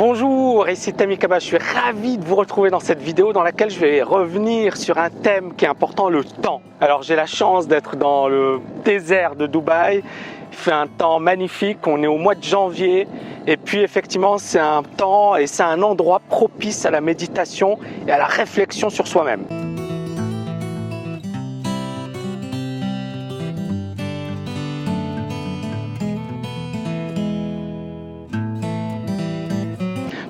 Bonjour, ici Tammy Kaba, je suis ravi de vous retrouver dans cette vidéo dans laquelle je vais revenir sur un thème qui est important, le temps. Alors j'ai la chance d'être dans le désert de Dubaï, il fait un temps magnifique, on est au mois de janvier et puis effectivement c'est un temps et c'est un endroit propice à la méditation et à la réflexion sur soi-même.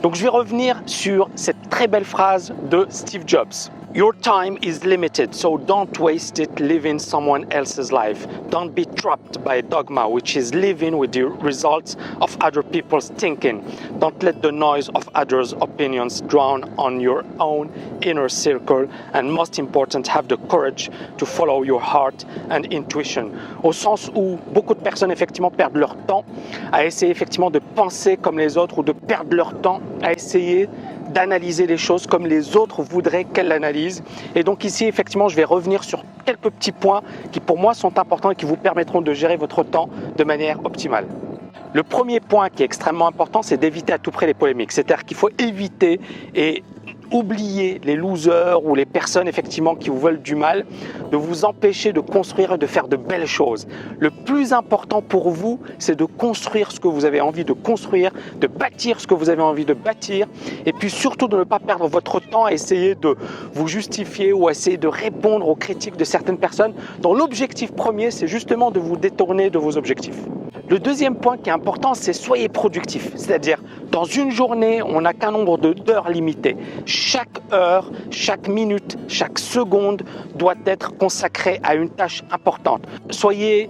Donc je vais revenir sur cette très belle phrase de Steve Jobs. Your time is limited, so don't waste it living someone else's life. Don't be trapped by a dogma, which is living with the results of other people's thinking. Don't let the noise of others' opinions drown on your own inner circle. And most important, have the courage to follow your heart and intuition. Au sens où beaucoup de personnes effectivement perdent leur temps à essayer effectivement de penser comme les autres ou de perdre leur temps à essayer d'analyser les choses comme les autres voudraient qu'elles l'analysent. Et donc ici, effectivement, je vais revenir sur quelques petits points qui pour moi sont importants et qui vous permettront de gérer votre temps de manière optimale. Le premier point qui est extrêmement important, c'est d'éviter à tout prix les polémiques. C'est-à-dire qu'il faut éviter et oublier les losers ou les personnes effectivement qui vous veulent du mal, de vous empêcher de construire et de faire de belles choses. Le plus important pour vous, c'est de construire ce que vous avez envie de construire, de bâtir ce que vous avez envie de bâtir, et puis surtout de ne pas perdre votre temps à essayer de vous justifier ou à essayer de répondre aux critiques de certaines personnes dont l'objectif premier, c'est justement de vous détourner de vos objectifs. Le deuxième point qui est important, c'est soyez productif. C'est-à-dire, dans une journée, on n'a qu'un nombre d'heures limité. Chaque heure, chaque minute, chaque seconde doit être consacrée à une tâche importante. Soyez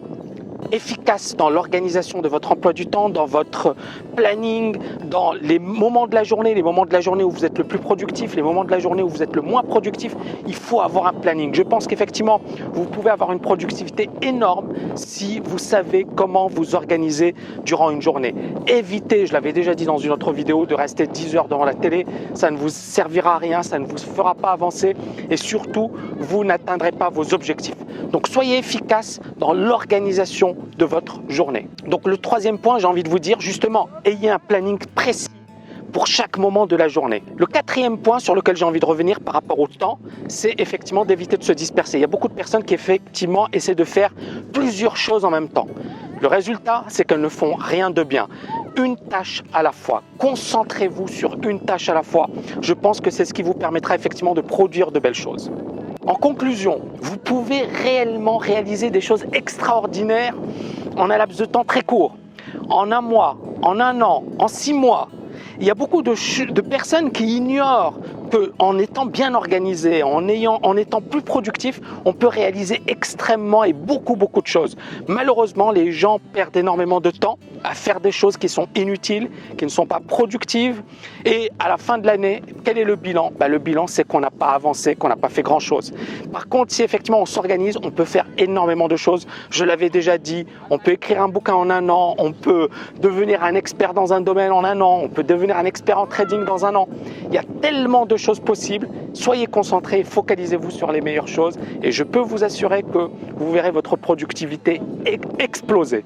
efficace dans l'organisation de votre emploi du temps, dans votre planning, dans les moments de la journée où vous êtes le plus productif, les moments de la journée où vous êtes le moins productif. Il faut avoir un planning. Je pense qu'effectivement, vous pouvez avoir une productivité énorme si vous savez comment vous organiser durant une journée. Évitez, je l'avais déjà dit dans une autre vidéo, de rester 10 heures devant la télé. Ça ne vous servira à rien, ça ne vous fera pas avancer et surtout, vous n'atteindrez pas vos objectifs. Donc, soyez efficace dans l'organisation de votre journée. Donc le troisième point, j'ai envie de vous dire justement, ayez un planning précis pour chaque moment de la journée. Le quatrième point sur lequel j'ai envie de revenir par rapport au temps, c'est effectivement d'éviter de se disperser. Il y a beaucoup de personnes qui effectivement essaient de faire plusieurs choses en même temps. Le résultat, c'est qu'elles ne font rien de bien. Une tâche à la fois. Concentrez-vous sur une tâche à la fois. Je pense que c'est ce qui vous permettra effectivement de produire de belles choses. En conclusion, vous pouvez réellement réaliser des choses extraordinaires en un laps de temps très court. En un mois, en un an, en 6 mois. Il y a beaucoup de personnes qui ignorent qu'en étant bien organisé, en étant plus productif, on peut réaliser extrêmement et beaucoup de choses. Malheureusement, les gens perdent énormément de temps à faire des choses qui sont inutiles, qui ne sont pas productives. Et à la fin de l'année, quel est le bilan ? Le bilan, c'est qu'on n'a pas avancé, qu'on n'a pas fait grand-chose. Par contre, si effectivement on s'organise, on peut faire énormément de choses. Je l'avais déjà dit, on peut écrire un bouquin en un an, on peut devenir un expert dans un domaine en un an, on peut devenir un expert en trading dans un an. Il y a tellement de choses possibles. Soyez concentrés, focalisez-vous sur les meilleures choses et je peux vous assurer que vous verrez votre productivité exploser.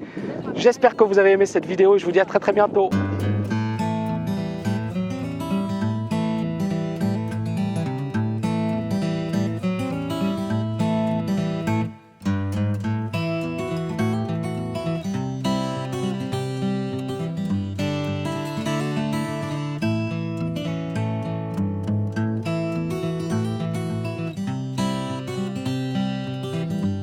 J'espère que vous avez aimé cette vidéo et je vous dis à très bientôt.